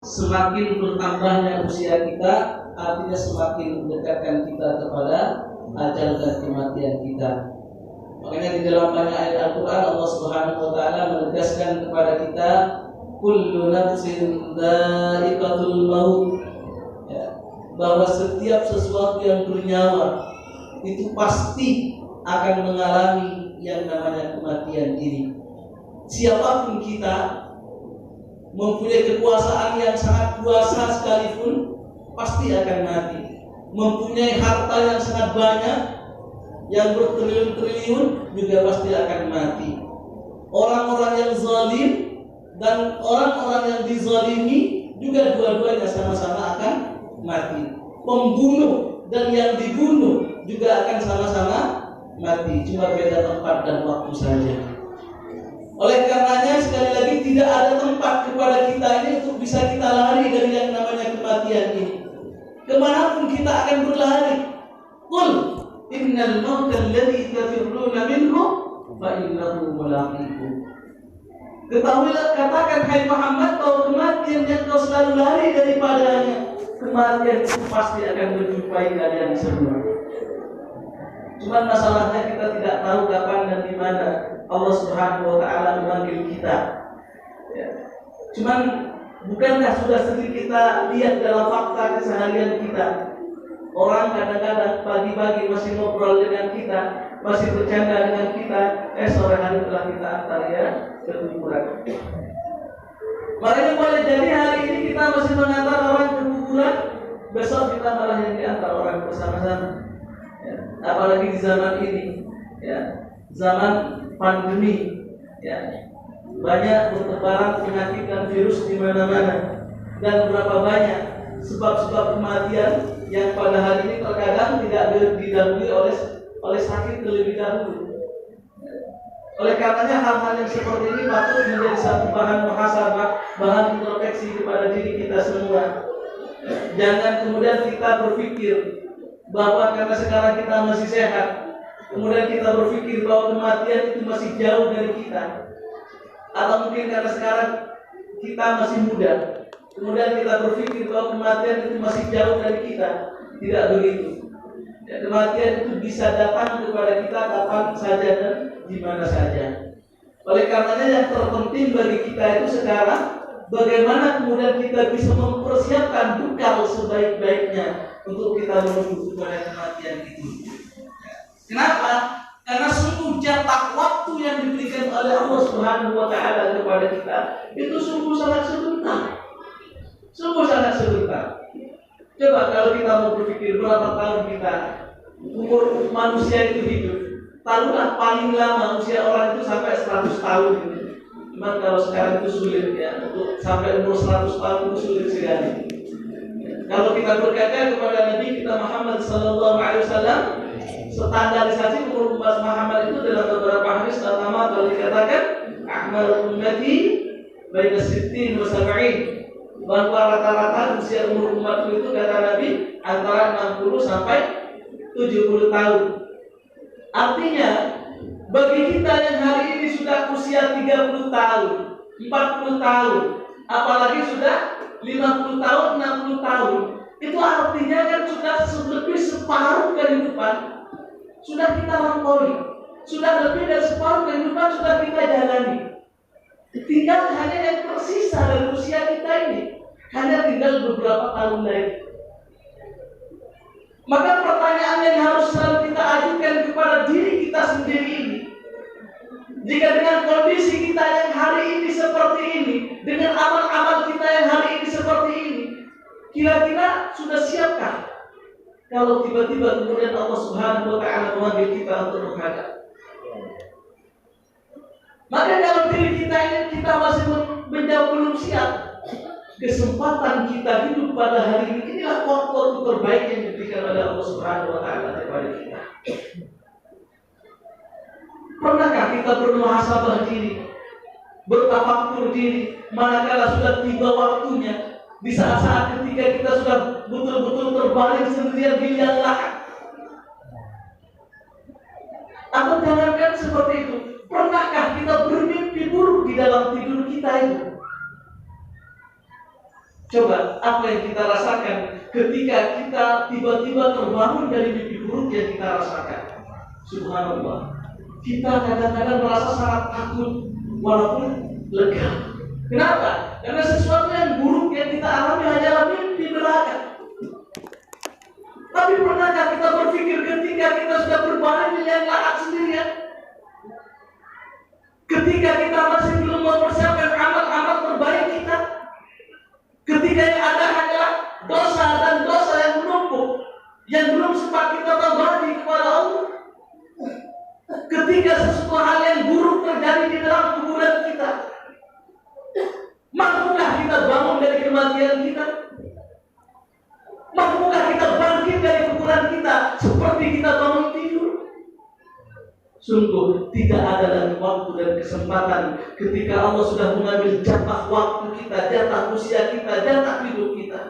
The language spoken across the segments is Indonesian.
semakin bertambahnya usia kita, artinya semakin mendekatkan kita kepada ajal dan kematian kita. Makanya di dalam banyak ayat Al-Quran Allah Subhanahu wa Ta'ala menegaskan kepada kita, kullu nafsin dha'iqatul maut, ya, bahwa setiap sesuatu yang bernyawa itu pasti akan mengalami yang namanya kematian ini. Siapapun kita, mempunyai kekuasaan yang sangat kuasa sekalipun pasti akan mati. Mempunyai harta yang sangat banyak, yang bertriliun-triliun, juga pasti akan mati. Orang-orang yang zalim dan orang-orang yang dizalimi juga dua-duanya sama-sama akan mati. Pembunuh dan yang dibunuh juga akan sama-sama mati, cuma beda tempat dan waktu saja. Oleh karenanya sekali lagi tidak ada tempat kepada kita ini untuk bisa kita lari dari yang namanya kematian ini. Kemanapun kita akan berlari. Qul innal mauta alladhi tafirruna minhu fa innahu mulaqikum. Ketahuilah, katakan hai Muhammad, bahwa kematian yang kau selalu lari daripadanya, kematian itu pasti akan menjumpai kalian semua. Cuman masalahnya kita tidak tahu kapan dan di mana Allah Subhanahu wa Ta'ala memanggil kita. Ya. Cuman bukankah sudah sering kita lihat dalam fakta keseharian kita, orang kadang-kadang pagi-pagi masih ngobrol dengan kita, masih bercanda dengan kita, sore hari telah kita antar ya ke kuburan. Makanya boleh jadi hari ini kita masih mengantar orang ke kuburan, besok kita malah yang diantar orang bersama-sama. Ya. Apalagi di zaman ini, ya, zaman pandemi, ya, banyak bertebaran penyakit dan virus di mana-mana, dan berapa banyak sebab-sebab kematian yang pada hari ini terkadang tidak didahului oleh sakit terlebih dahulu. Oleh karenanya hal-hal yang seperti ini patut menjadi satu bahan muhasabah, bahan introspeksi kepada diri kita semua. Jangan kemudian kita berpikir bahwa karena sekarang kita masih sehat, kemudian kita berpikir bahwa kematian itu masih jauh dari kita. Atau mungkin karena sekarang kita masih muda, kemudian kita berpikir bahwa kematian itu masih jauh dari kita. Tidak begitu. Ya, kematian itu bisa datang kepada kita kapan saja dan di mana saja. Oleh karenanya yang terpenting bagi kita itu sekarang, bagaimana kemudian kita bisa mempersiapkan bekal sebaik-baiknya untuk kita menuju kepada kematian itu. Kenapa? Karena sungguh jatah waktu yang diberikan oleh Allah Subhanahu wa Ta'ala kepada kita itu sungguh sangat sebentar. Sungguh sangat sebentar. Coba kalau kita mau berpikir berapa tahun kita, umur manusia itu hidup, taruhlah paling lama usia orang itu sampai 100 tahun gitu. Cuman kalau sekarang itu sulit ya, untuk sampai umur 100 tahun itu sulit sekali. Kalau kita berkaca kepada Nabi kita Muhammad sallallahu alaihi wasallam, standarisasi umur umat Muhammad itu dalam beberapa hadis pertama kalau dikatakan akmal ummati baina 60 wa 70, bahwa rata-rata usia umur umat itu kata Nabi antara 60 sampai 70 tahun. Artinya bagi kita yang hari ini sudah usia 30 tahun, 40 tahun, apalagi sudah 50 tahun, 60 tahun, itu artinya kan sudah lebih separuh kehidupan sudah kita lampaui, sudah lebih dari separuh kehidupan sudah kita jalani. Tinggal hanya yang tersisa dari usia kita ini, hanya tinggal beberapa tahun lagi. Maka pertanyaan yang harus selalu kita ajukan kepada diri kita sendiri ini, jika dengan kondisi kita yang hari ini seperti ini, dengan amal-amal kita yang hari ini seperti ini, kira-kira sudah siapkah kalau tiba-tiba kemudian Allah Subhanahu wa Ta'ala memanggil kita untuk menghadap? Maka kalau diri kita ini kita masih menjauh belum siap, kesempatan kita hidup pada hari ini, inilah waktu terbaik yang diberikan oleh Allah Subhanahu wa Ta'ala kepada kita. Pernahkah kita bermuhasabah diri, bertafakkur diri, manakala sudah tiba waktunya, di saat-saat ketika kita sudah betul-betul terbaring sendirian di liang lahat? Atau jangankan seperti itu, pernahkah kita bermimpi buruk di dalam tidur kita itu? Coba apa yang kita rasakan ketika kita tiba-tiba terbangun dari mimpi buruk yang kita rasakan. Subhanallah. Kita kadang-kadang merasa sangat takut walaupun lega. Kenapa? Karena sesuatu yang buruk yang kita alami hanyalah mimpi belaka. Tapi pernahkah kita berpikir ketika kita sudah berbaring di liang lahat sendirian? Ketika kita masih belum mempersiapkan amal-amal terbaik kita? Ketika yang ada hanyalah dosa dan dosa yang menumpuk, yang belum sempat kita tobat kepada Allah. Ketika sesuatu hal yang buruk terjadi di dalam kuburan kita, mampukah kita bangun dari kematian kita? Mampukah kita bangkit dari kuburan kita seperti kita bangun tidur? Sungguh tidak ada lagi waktu dan kesempatan ketika Allah sudah mengambil jatah waktu kita, jatah usia kita, jatah hidup kita.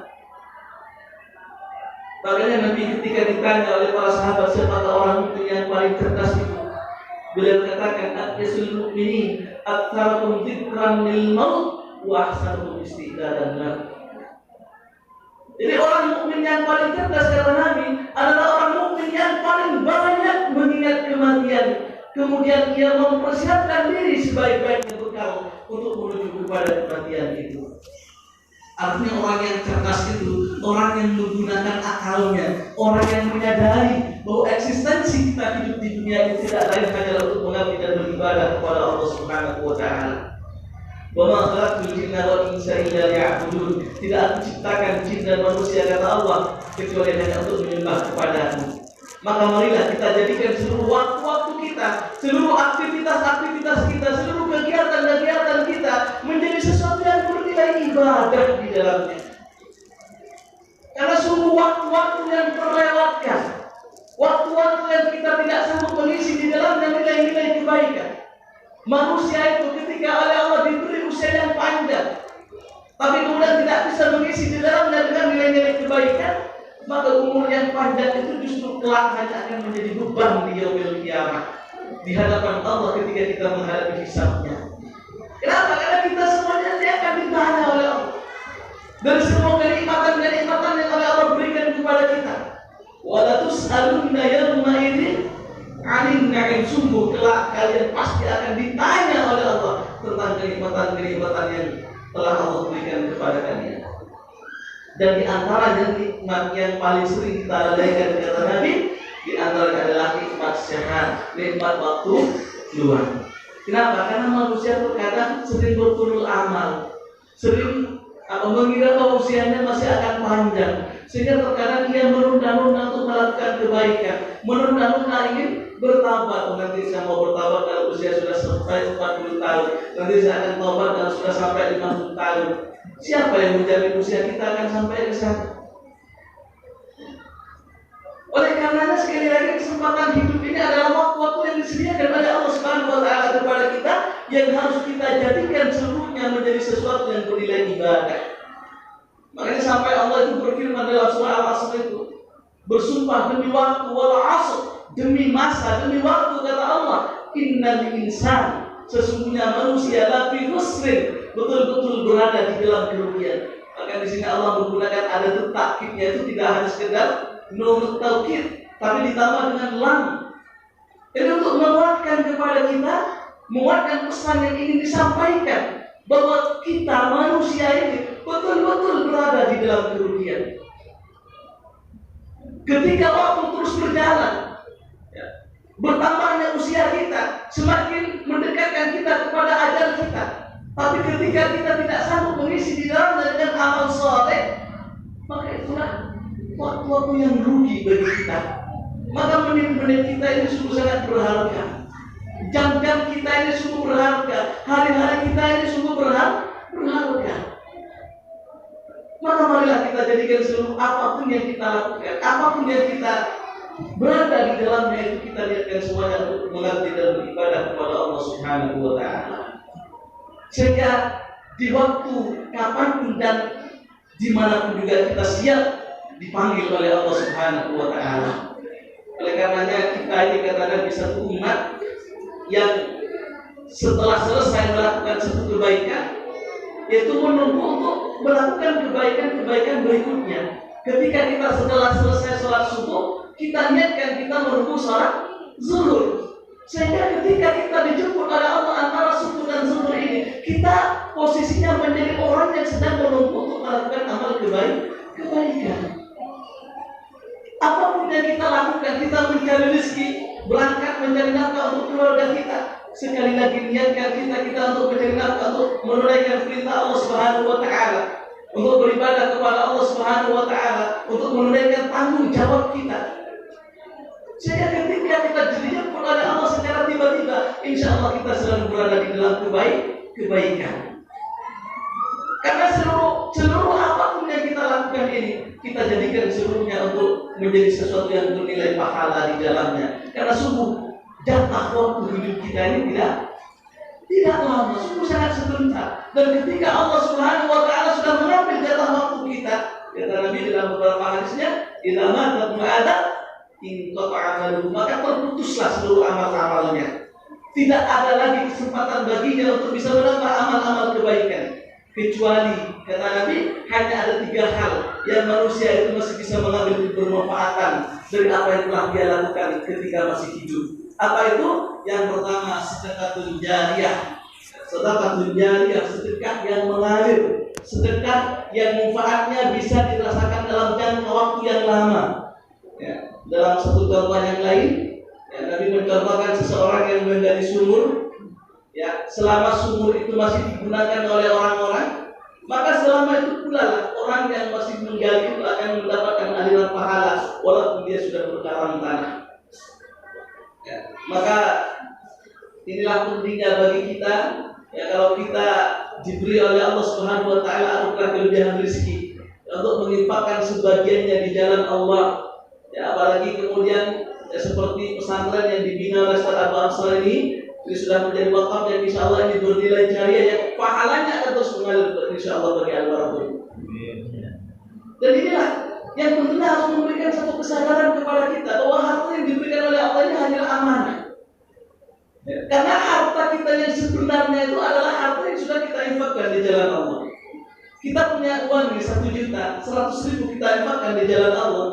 Makanya Nabi ketika ditanya oleh para sahabat siapakah orang mukmin yang paling cerdas itu, beliau katakan aqyasul mu'minin aktsaruhum dzikran lil maut wa ahsanuhum isti'dadan lahu. Jadi orang mukmin yang paling cerdas kata Nabi adalah orang mukmin yang paling banyak mengingat kematian, kemudian ia mempersiapkan diri sebaik-baiknya bekal untuk menuju kepada kematian itu. Artinya orang yang cerdas itu orang yang menggunakan akalnya, orang yang menyadari bahwa eksistensi kita hidup di dunia ini tidak lain hanyalah untuk mengabdi dan beribadah kepada Allah Subhanahu wa taala. Wa ma khalaqtul jinna wal insa illa liya'budun. Tidak aku ciptakan jin dan manusia kata Allah kecuali hanya untuk menyembah kepadamu. Maka marilah kita jadikan seluruh waktu-waktu kita, seluruh aktivitas-aktivitas kita, seluruh kegiatan-kegiatan kita menjadi sesuatu yang bernilai ibadah di dalamnya. Karena sungguh waktu-waktu yang terlewatkan, waktu-waktu yang kita tidak sanggup mengisi di dalamnya nilai-nilai kebaikan. Manusia itu ketika oleh Allah diberi usia yang panjang, tapi kemudian tidak bisa mengisi di dalamnya dengan nilai-nilai kebaikan, maka umur yang panjang itu justru kelak hanya akan menjadi beban di yaumil qiyamah di hadapan Allah ketika kita menghadapi hisabnya. Kenapa? Karena kita semuanya nanti akan ditanya oleh Allah dari semua kenikmatan-kenikmatan yang oleh Allah berikan kepada kita. Wala tus'alunna yawma idzin 'anil na'im. Sungguh kelak kalian pasti akan ditanya oleh Allah tentang kenikmatan-kenikmatan yang telah Allah berikan kepada kalian. Dan di antara nikmat yang paling sering kita lalaikan kata Nabi, di antara adalah nikmat sehat, nikmat waktu luang. Kenapa? Karena manusia terkadang sering berturul amal, sering mengira bahwa usianya masih akan panjang, sehingga terkadang dia menunda-nunda untuk melakukan kebaikan, menunda-nunda ingin bertabat. Nanti saya mau bertabat kalau usia sudah sampai 40 tahun, nanti saya akan tobat kalau sudah sampai 50 tahun. Siapa yang menjamin usia kita akan sampai ke sana? Oleh karenanya sekali lagi kesempatan hidup ini adalah waktu-waktu yang disediakan oleh Allah Subhanahu wa taala kepada kita yang harus kita jadikan seluruhnya menjadi sesuatu yang bernilai ibadah. Makanya sampai Allah itu berfirman dalam surah Al-Asr itu, bersumpah demi waktu wal 'asr, demi masa, demi waktu kata Allah, innal insan, sesungguhnya manusia lafi khusrin, betul-betul berada di dalam kerugian. Maka di sini Allah menggunakan ada takkidnya itu tidak hanya sekedar nun taukid, tapi ditambah dengan lam. Ini untuk menguatkan kepada kita, menguatkan pesan yang ingin disampaikan bahwa kita manusia ini betul-betul berada di dalam kerugian. Ketika waktu terus berjalan, bertambahnya usia kita semakin mendekatkan kita kepada ajal kita. Tapi ketika kita tidak sanggup mengisi di dalamnya dengan amal saleh, maka itulah waktu-waktu yang rugi bagi kita. Maka menit-menit kita ini sungguh sangat berharga, jam-jam kita ini sungguh berharga, hari-hari kita ini sungguh berharga. Maka marilah kita jadikan seluruh apapun yang kita lakukan, apapun yang kita berada di dalamnya itu kita lihatkan semuanya untuk mengabdi dan beribadah kepada Allah Subhanahu wa taala. Sehingga di waktu kapanpun dan dimanapun juga kita siap dipanggil oleh Allah Subhanahu wa taala. Oleh karenanya kita ini katakan bisa satu umat yang setelah selesai melakukan satu kebaikan, yaitu menunggu untuk melakukan kebaikan-kebaikan berikutnya. Ketika kita setelah selesai sholat subuh, kita niatkan kita meruku sholat zuhur. Sehingga ketika kita dijemput oleh Allah antara subuh dan zuhur ini, kita posisinya menjadi orang yang sedang menunggu untuk melakukan amal kebaikan. Apapun yang kita lakukan, kita mencari rezeki, berangkat mencari nafkah untuk keluarga kita. Sekali lagi niatkan kita untuk mencari nafkah, untuk menunaikan perintah Allah Subhanahu wa Ta'ala, untuk beribadah kepada Allah Subhanahu wa Ta'ala, untuk menunaikan tanggung jawab kita. Sehingga ketika kita dijemput oleh Allah secara tiba-tiba, insya Allah kita sedang berada di dalam kebaikan. Karena seluruh apapun yang kita lakukan ini, kita jadikan seluruhnya untuk menjadi sesuatu yang bernilai pahala di dalamnya. Karena sungguh jatah waktu hidup kita ini tidak lama, sungguh sangat sebentar. Dan ketika Allah Subhanahu wa Ta'ala sudah mengambil jatah waktu kita, kata Nabi dalam beberapa hadisnya, "Idza mata ibnu Adam inqata'a amaluhu", maka terputuslah seluruh amal-amalnya. Tidak ada lagi kesempatan baginya untuk bisa menambah amal-amal kebaikan, kecuali kata Nabi hanya ada 3 hal yang manusia itu masih bisa mengambil bermanfaatan dari apa yang telah dia lakukan ketika masih hidup. Apa itu? Yang pertama, sedekahul jariyah. Sedekahul jariyah, sedekah yang mengalir, sedekah yang manfaatnya bisa dirasakan dalam jangka waktu yang lama. Ya, dalam satu contoh yang lain, ya, Nabi mencontohkan seseorang yang menggali sumur. Ya, selama sumur itu masih digunakan oleh orang-orang, maka selama itu pula lah orang yang masih menggali itu akan mendapatkan aliran pahala walaupun dia sudah berdalam tanah. Ya, maka inilah pentingnya bagi kita, ya, kalau kita diberi oleh Allah Subhanahu wa Ta'ala anugerah kelebihan rezeki untuk menginfakkan sebagiannya di jalan Allah. Ya, apalagi kemudian ya, seperti pesantren yang dibina oleh Ustaz Abu Ansar ini sudah menjadi wakaf yang insya Allah ini bernilai jariah yang pahalanya akan terus mengalir insya Allah bagi al-barakatuh. Dan inilah yang tentunya harus memberikan satu kesadaran kepada kita bahwa harta yang diberikan oleh Allah ini hanyalah amanah. Ya, karena harta kita yang sebenarnya itu adalah harta yang sudah kita infakkan di jalan Allah. Kita punya uang nih 1 juta, 100.000 kita infakkan di jalan Allah.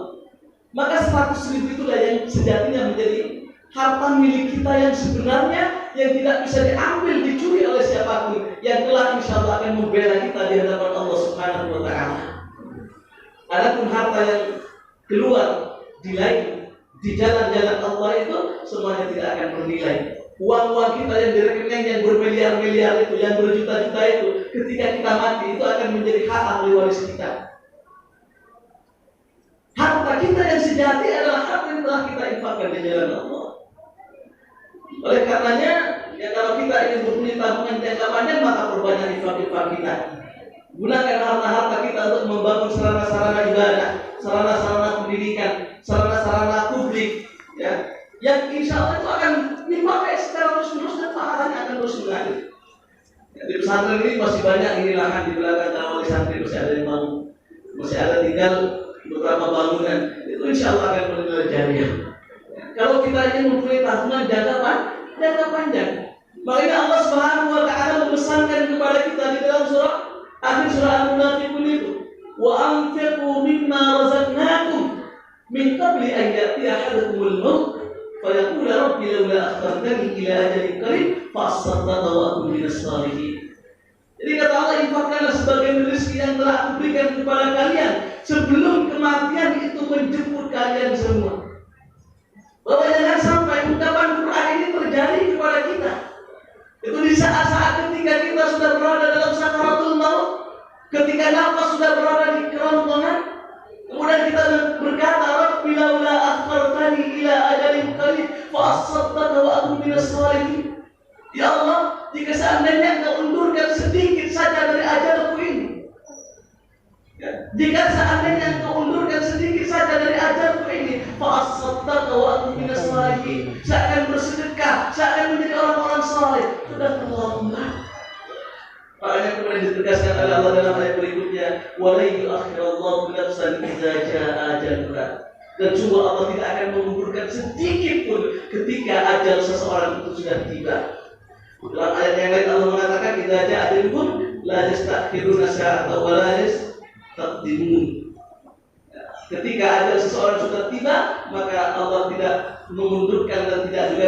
Maka 100.000 itulah yang sejatinya menjadi harta milik kita yang sebenarnya, yang tidak bisa diambil, dicuri oleh siapapun, yang kelak insya Allah akan membela kita di hadapan Allah Subhanahu wa Ta'ala. Adapun harta yang keluar di lain, di jalan-jalan Allah itu semuanya tidak akan bernilai. Uang-uang kita yang di rekening yang bermiliar-miliar itu, yang berjuta-juta itu, ketika kita mati itu akan menjadi hak ahli waris kita. Harta kita yang sejati adalah harta yang telah kita infakkan di jalan Allah. Oleh karenanya, ya, kalau kita ingin mempunyai tabungan jangka panjang, maka perbanyak infak-infak kita. Gunakan harta-harta kita untuk membangun sarana-sarana ibadah, sarana-sarana pendidikan, sarana-sarana publik, ya, yang insya Allah itu akan dipakai secara terus-menerus dan pahalanya akan terus mengalir. Ya, di pesantren ini masih banyak ini lahan di belakang kawali santri, masih ada yang bangun, masih ada tinggal beberapa bangunan, itu insya Allah akan bernilai jariah. Kalau kita ingin mempunyai tabungan jangka panjang, makanya Allah Subhanahu wa Ta'ala memesankan kepada kita di dalam akhir surah Al-Munafiqun itu, wa anfiqu mimma razaqnakum min qabli an ya'tiya ahadakumul maut fa yaqulu rabbi laula akhartani ila ajalin qarib fa asaddaqa wa akun minas shalihin. Jadi kata Allah, infakkanlah sebagian rezeki yang telah Aku berikan kepada kalian sebelum kematian itu menjemput kalian semua. Bahwa jangan sampai ucapan Quran ini terjadi kepada kita. Itu di saat-saat ketika kita sudah berada dalam sakaratul maut, ketika nafas sudah berada di kerongkongan, kemudian kita berkata, Rabbi laula akhartani ila ajalin qarib fa asaddaqa wa akun minas shalihin. Ya Allah, jika seandainya Engkau undurkan sedikit saja dari ajalku ini, ya, jika seandainya Engkau undurkan sedikit saja dari ajalku ini, fa'asaddaqa wa akun minas shalihin, saya akan bersedekah, saya akan menjadi orang-orang saleh. Sudah terlambat. Makanya kemudian ditegaskan oleh Allah dalam ayat berikutnya, wa la yu'akhirallahu nafsan idza jaa ajaluha. Dan sungguh Allah tidak akan mengundurkan sedikit pun ketika ajal seseorang itu sudah tiba. Dalam ayat yang lain Allah mengatakan, idza jaa ajaluhum la yastakhiruna sa'atan wa la yastaqdimun. Ketika ajal seseorang sudah tiba, maka Allah tidak memundurkan dan tidak juga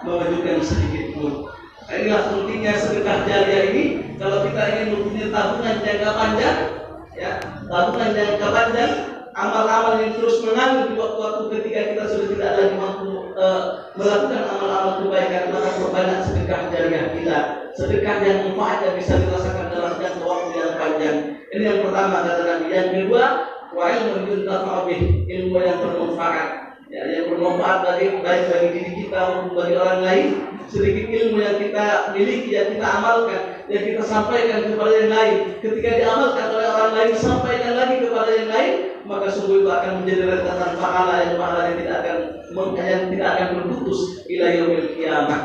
memajukan sedikit pun. Inilah pentingnya sedekah jariah ini. Kalau kita ingin mempunyai tabungan jangka panjang, ya, tabungan jangka panjang, amal-amal yang terus mengalir di waktu-waktu ketika kita sudah tidak lagi mampu melakukan amal-amal kebaikan, maka perbanyak sedekah jariah kita, sedekah yang manfaatnya bisa dirasakan dalam jangka waktu yang panjang. Ini yang pertama kata Nabi. Yang kedua, wa ilmun yuntafa'u bih, ilmu yang bermanfaat, ya, yang bermanfaat baik bagi diri kita maupun bagi orang lain. Sedikit ilmu yang kita miliki, yang kita amalkan, yang kita sampaikan kepada yang lain, ketika diamalkan oleh orang lain, sampaikan lagi kepada yang lain, maka sungguh itu akan menjadi rentetan pahala yang tidak akan berputus ila yaumil qiyamah.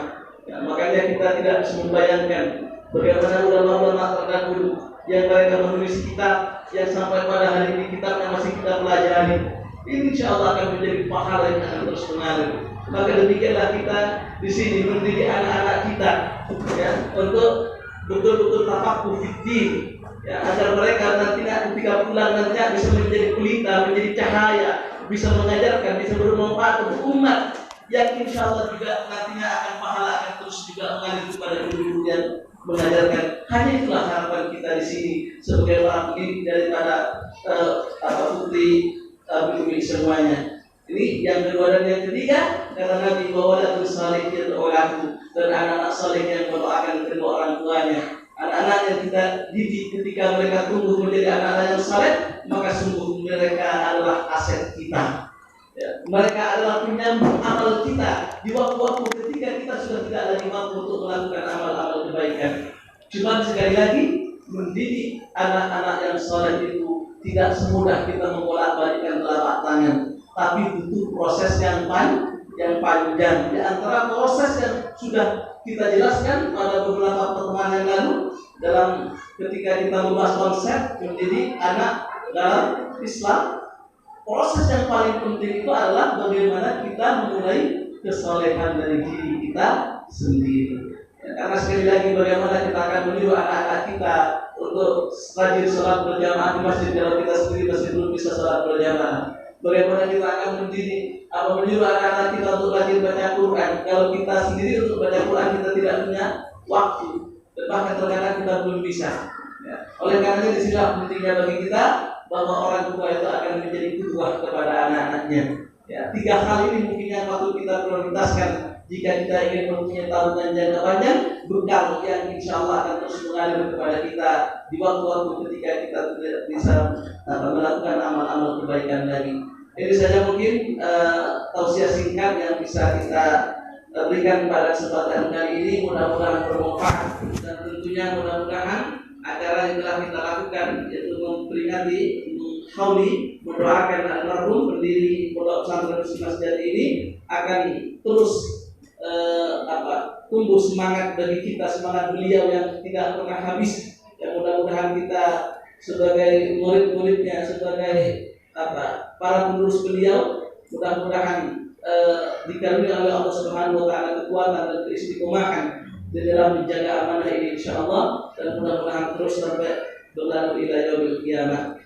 Ya, makanya kita tidak bisa membayangkan bagaimana ulama-ulama terdahulu yang mereka menulis kitab yang sampai pada hari ini kitab yang masih kita pelajari. Ini insya Allah akan menjadi pahala yang akan terus mengalir. Maka demikianlah kita di sini mendidik anak-anak kita, ya, untuk betul-betul tafaqquh fiddin, ya, agar mereka nantinya ketika pulang nantinya bisa menjadi pelita, menjadi cahaya, bisa mengajarkan, bisa bermanfaat untuk umat, yang insya Allah juga nantinya akan pahala akan terus juga mengalir kepada guru-guru yang mengajarkan. Hanya itulah harapan kita di sini sebagai orang pendidik daripada putri bumi semuanya. Ini yang kedua. Dan yang ketiga, kata Nabi bahwa waladun salih yad'ulahu, dan anak-anak saleh yang mendoakan kedua orang tuanya. Anak-anak yang kita didik ketika mereka tumbuh menjadi anak-anak yang saleh, maka sungguh mereka adalah aset kita, ya. Mereka adalah penyambung amal kita di waktu-waktu ketika kita sudah tidak lagi mampu untuk melakukan amal-amal kebaikan. Cuma sekali lagi, mendidik anak-anak yang saleh itu tidak semudah kita membolak-balikkan telapak tangan, tapi butuh proses yang panjang. Di antara proses yang sudah kita jelaskan pada beberapa pertemuan yang lalu dalam ketika kita membahas konsep mendidik anak dalam Islam, proses yang paling penting itu adalah bagaimana kita memulai kesolehan dari diri kita sendiri. Ya, karena sekali lagi bagaimana kita akan menyuruh anak-anak kita untuk rajin sholat berjamaah di masjid kalau kita sendiri masih belum bisa sholat berjamaah. Bagaimana kita akan menyuruh anak-anak kita untuk rajin baca Quran kalau kita sendiri untuk baca Quran kita tidak punya waktu, dan bahkan terkadang kita belum bisa. Ya. Oleh karena itu disinilah pentingnya bagi kita bahwa orang tua itu akan menjadi qudwah kepada anak-anaknya. Ya, 3 hal ini mungkin yang patut kita prioritaskan jika kita ingin mempunyai tabungan jangka panjang, bekal yang insya Allah akan terus mengalir kepada kita di waktu-waktu ketika kita tidak bisa melakukan amal-amal kebaikan lagi. Ini saja mungkin tausiah singkat yang bisa kita berikan pada kesempatan kali ini. Mudah-mudahan bermanfaat, dan tentunya mudah-mudahan acara yang telah kita lakukan yaitu memperingati hauli mendoakan almarhum pendiri Pondok Pesantren Muslimat Sejati ini akan terus tumbuh semangat bagi kita, semangat beliau yang tidak pernah habis. Yang mudah-mudahan kita sebagai murid-muridnya, sebagai para penerus beliau, mudah-mudahan dikaruniai oleh Allah Subhanahu wa taala kekuatan dan keistiqomahan di dalam menjaga amanah ini insyaallah, dan mudah-mudahan terus sampai berlalu ila yaumil qiyamah.